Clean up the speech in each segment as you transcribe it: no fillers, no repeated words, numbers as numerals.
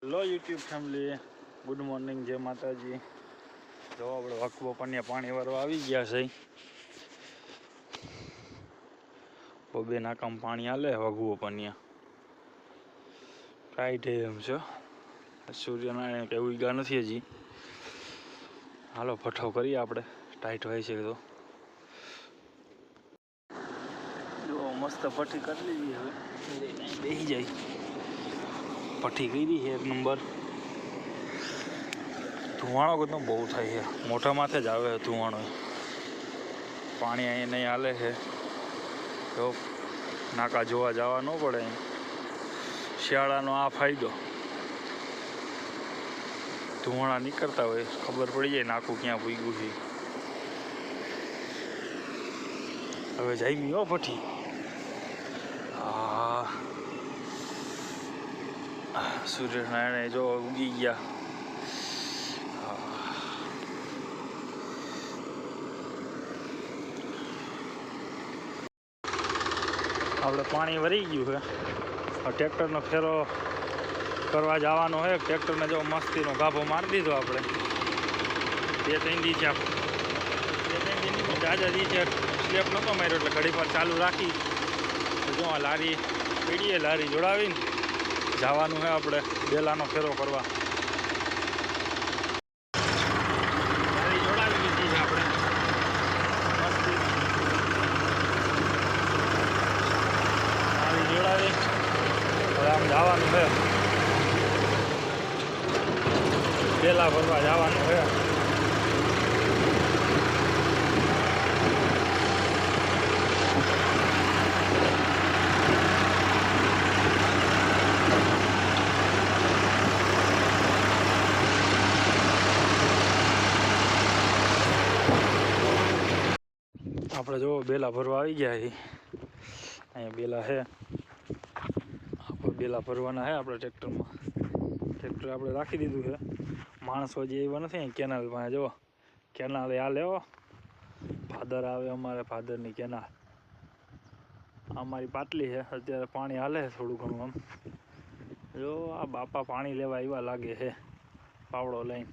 Hello YouTube family, good morning, જય માતાજી. જો આપણે વખવો પન્યા પાણી વાળવા આવી ગયા છે. બે નાકામ પાણી હાલે વગવો પન્યા ટાઈટ એમ છે. સૂર્યનારાયણ કઈ ઉગ્યા નથી હજી. હાલો ભઠ્ઠો કરીએ આપણે, ટાઈટ હોય છે તો જો મસ્ત ભઠ્ઠી કરી લીધી. હવે બેસી જાય. ભઠ્ઠી કરી છે એક નંબર. ધુવાણો બધો બહુ થાય છે, મોઢા માથે જ આવે ધુવાણો. પાણી અહીં નહીં હાલે છે. તો નાકા જોવા જવા ન પડે. શિયાળાનો આ ફાયદો, ધુવાણા નીકળતા હોય ખબર પડી જાય નાકું ક્યાં પૂગ્યું છે. હવે જામી હો ભઠ્ઠી. સૂર્યનારાયણ જો ઉગી ગયા. આપણે પાણી વરી ગયું છે. ટ્રેક્ટરનો ફેરો કરવા જવાનો હોય. ટ્રેક્ટરને જો મસ્તીનો ગાભો મારી દીધો આપણે. 2-3 દી છે, 2-3 દી જાજા દી છે. સ્લેપ નહોતો માર્યો એટલે ઘડી પર ચાલુ રાખી. જો આ લારી પીડીએ, લારી જોડાવીને જવાનું છે આપણે બેલાનો ફેરો કરવા. લારી જોડાવી દીધી છે આપણે મસ્તી. લારી જોડાવી હવે આમ જવાનું છે, બેલા ભરવા જવાનું છે. આપણે જો બેલા ભરવા આવી ગયા છે. અહીંયા બેલા છે, આપણે બેલા ભરવાના છે. આપણે ટ્રેક્ટરમાં ટ્રેક્ટર આપણે રાખી દીધું છે. માણસો જે એવા નથી. કેનાલ પાસે જો કેનાલ હાલે હો. ભાદર આવે અમારે, ભાદરની કેનાલ. અમારી પાટલી છે, અત્યારે પાણી હાલે છે થોડું ઘણું. આમ જો આ બાપા પાણી લેવા એવા લાગે છે પાવડો લઈને.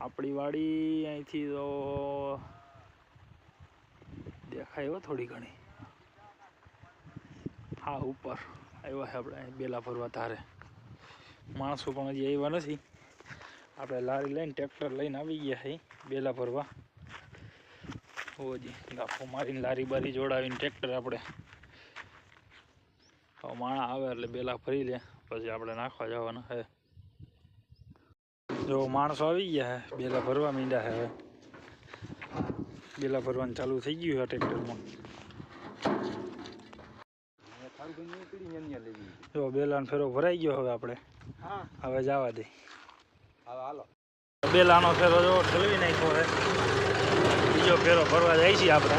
આપણી વાડી અહીંથી તો દેખાય હો થોડી ઘણી. હા ઉપર આવ્યા છે આપણે બેલા ભરવા. તારે માણસો પણ હજી આવ્યા નથી. આપણે લારી લઈને ટ્રેક્ટર લઈને આવી ગયા છે બેલા ભરવા. હોજી ગાફો મારીને લારી બારી જોડાવીને ટ્રેક્ટર આપણે માણા આવે એટલે બેલા ભરી લે, પછી આપણે નાખવા જવાના છે. જો માણસો આવી ગયા છે, બેલા ભરવા માંડ્યા છે. હવે બેલા ભરવાનું ચાલુ થઈ ગયું છે ટ્રેક્ટરમાં. જો બેલાનો ફેરો ભરાઈ ગયો. હવે આપણે હવે જવા દે. બેલાનો ફેરો જો ઠલવી નાખ્યો છે. બીજો ફેરો ભરવા જાય છે આપણે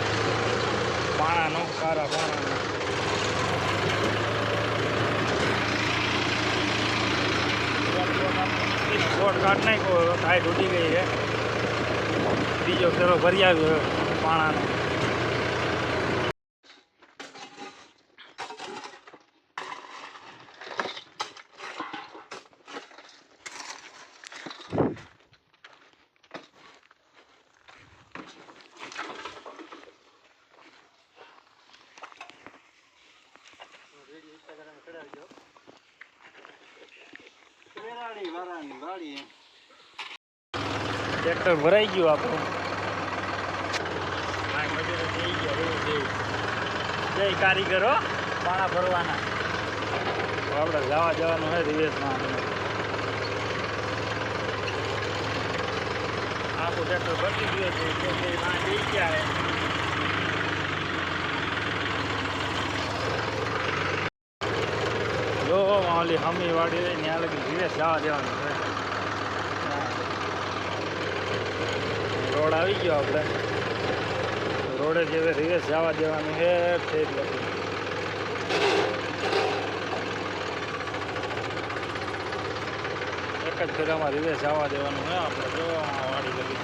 પાણાનો, કારા પાણાનો. શોર્ટ કાઢ નાખ્યો, ટાઈટ ઉડી ગઈ છે. બીજો ફેરો ભરી આવ્યો પાણાનો. ટ્રેક્ટર ભરાઈ ગયું આપણું. જય કારીગરો પાણા ભરવાના. આપણે જવા જવાનું હોય રિવેશમાં. આખું ટ્રેક્ટર ભરી ગયું છે. જઈ ગયા જો ઓલી હમી વાડી રહી ત્યાં લગી રિવેશ જવા દેવાનું છે. રોડ આવી ગયો આપણે. રોડે જેવે રિવેશ જવા દેવાનું છે. એક જ ફેરામાં રિવેશ જવા દેવાનું છે આપણે. જો વાડી લગી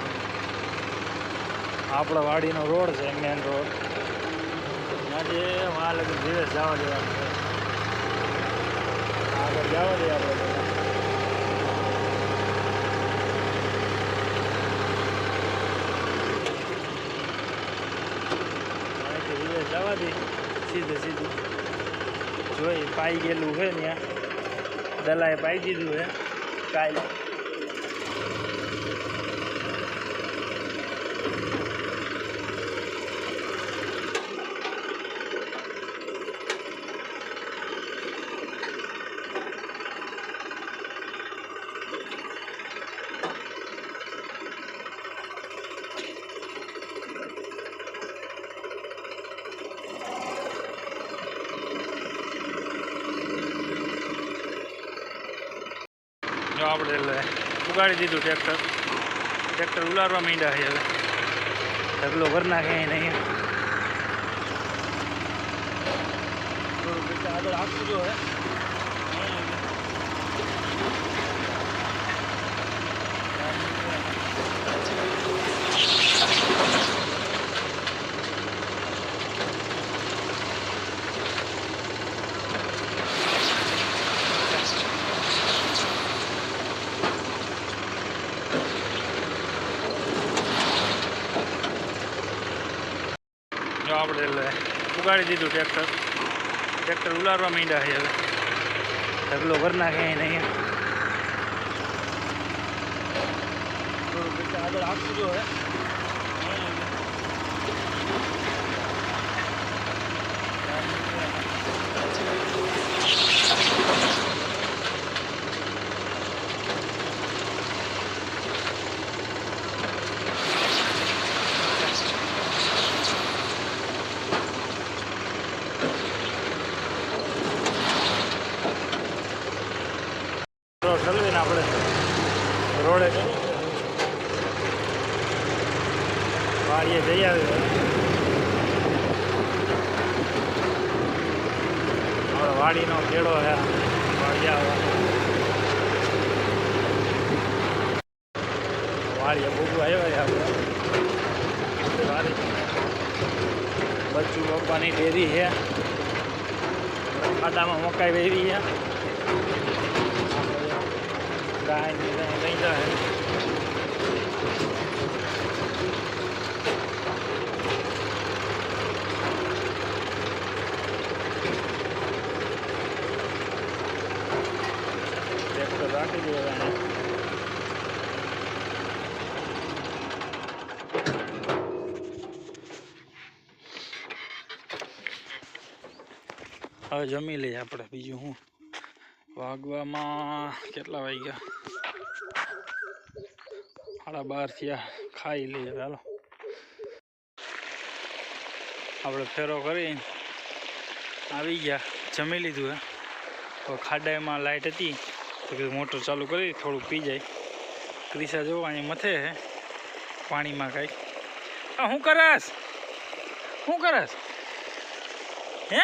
આપણા વાડીનો રોડ છે, મેન રોડ. આજે વાં લગી રિવેશ જવા દેવાનું છે. આગળ જવા દે આપણે. જવા દે સીધે સીધું જોઈ પાઈ ગયેલું છે ત્યાં દલાએ પાઈ દીધું છે કાલે જો આપણે એટલે ઉગાડી દીધું ટ્રેક્ટર ઉલારવા માંડ્યા છે હવે ઢગલો ભર નાખે નહીં થોડું આગળ આપવું જો હે જો આપણે એટલે ઉગાડી દીધું ટ્રેક્ટર ઉલારવા માંડ્યા છે હવે ઢગલો ભર નાખે નહીં થોડું આગળ આપવું જો હે ઠલવીને આપણે રોડે વાડીએ જઈ આવી આપણે વાડીનો કેળો છે વાડીએ બહુ આવ્યા છે આપણે વાડી બચ્ચું પપ્પાની ડેરી છે ખાડામાં મકાઈ વેરી છે ગાય લઈ જાય ટ્રેક્ટર રાખી દેવાના હવે જમી લઈએ આપણે બીજું હું વાગવામાં કેટલા વાગ્યા 12:30 થયા ખાઈ લઈએ ચાલો આપણે ફેરો કરીને આવી ગયા જમી લીધું હે તો ખાડામાં લાઇટ હતી તો કીધું મોટર ચાલુ કરી થોડુંક પી જાય ક્રિસા જો અહીંયા મથે હે પાણીમાં કાંઈક શું કરસ હે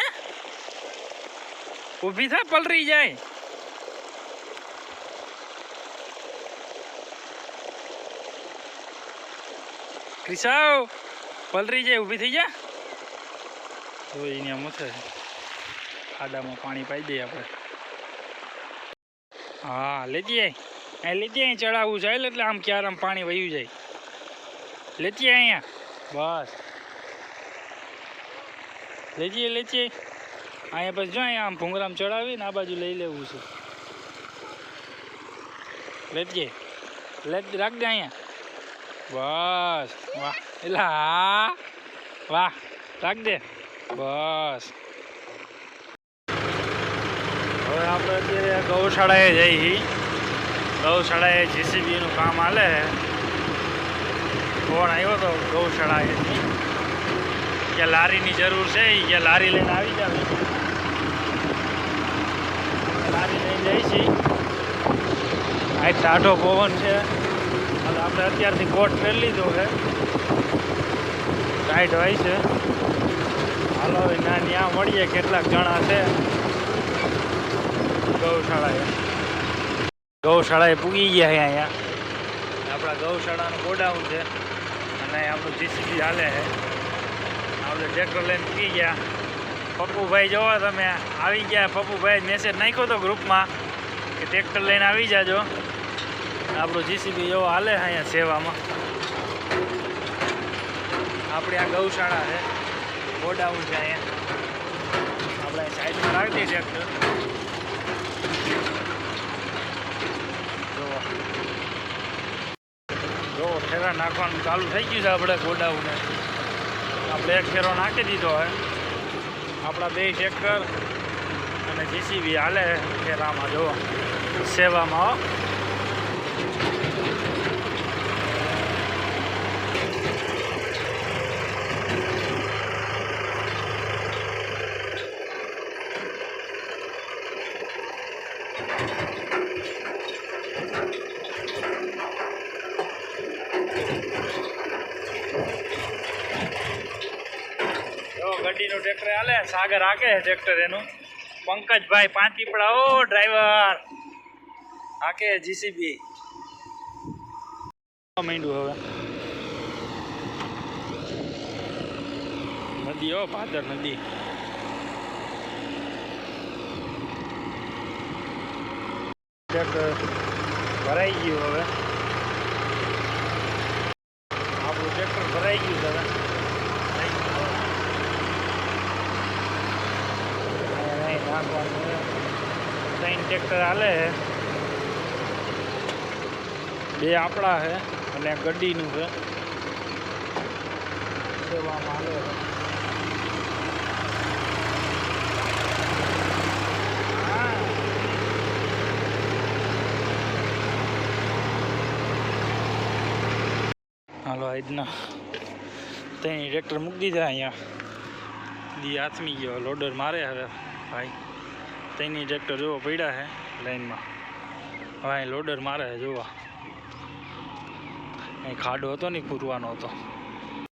ઊભી થા પલરી જાય ક્રિસાવ પલરી જાય ઊભી થઈ જા તો એને મથે ખાડામાં પાણી પાઈ દઈએ આપણે હા લેતી અહીં ચડાવવું છે એટલે આમ ક્યારે આમ પાણી વહ્યું જાય લેતી અહીંયા બસ લેતી અહીંયા પછી જો અહીંયા આમ ભૂંગરામ ચડાવીને આ બાજુ લઈ લેવું છે લેતી રાખ દે અહીંયા બસ વાહ એટલે હા વાહ રાખ દે બસ હવે આપણે અત્યારે ગૌશાળાએ જઈએ ગૌશાળાએ જીસીબીનું કામ હાલે ફોન આવ્યો હતો ગૌશાળાએથી કે લારીની જરૂર છે કે લારી લઈને આવી જાવ લારી લઈને જઈ છીએ આ ટાઢો પવન છે આપણે અત્યારથી કોટ પહેરી લીધો છે ટાઈટ હોય છે હાલો હવે ત્યાં મળીએ કેટલાક જણા છે ગૌશાળાએ પૂગી ગયા છે અહીંયા આપણા ગૌશાળાનું ગોડાઉન છે અને આપણું જીસીબી હાલે છે આપણે ટ્રેક્ટર લઈને પૂગી ગયા પપ્પુભાઈ જોવા તમે આવી ગયા પપ્પુભાઈ મેસેજ નાખ્યો હતો ગ્રુપમાં કે ટ્રેક્ટર લઈને આવી જાજો આપણું જીસીબી જેવો હાલે છે અહીંયા સેવામાં આપણી આ ગૌશાળા છે ગોડાઉન છે અહીંયા આપણે સાઈડમાં રાખી દઈએ ટ્રેક્ટર જો ફેરા નાખવાનું ચાલુ થઈ ગયું છે આપણે ગોડાઉને આપણે એક ફેરો નાખી દીધો હોય આપણા 2 ટ્રેક્ટર અને જીસીબી હાલે ફેરામાં જો સેવામાં ગડીનું ટ્રેક્ટર હાલે સાગર હાકે ટ્રેક્ટર એનું પંકજભાઈ પાંચીપડા ઓ ડ્રાઈવર હાકે જીસીબી માંડ્યું હવે નદી હો પાદર નદી ટ્રેક્ટર ભરાઈ ગયું હવે આપણું ટ્રેક્ટર ભરાઈ ગયું હવે ત્રણ ટ્રેક્ટર હાલે છે 2 આપણા છે અને ગડીનું છે સેવામાં હાલે હાલો આજના 3 ટ્રેક્ટર મૂકી દીધા અહીંયા દી આથમી ગયો લોડર મારે હવે ભાઈ 3 ટ્રેક્ટર જોવો પડ્યા છે લાઈનમાં હવે અહીં લોડર મારે જોવા અહીં ખાડો હતો ને પૂરવાનો હતો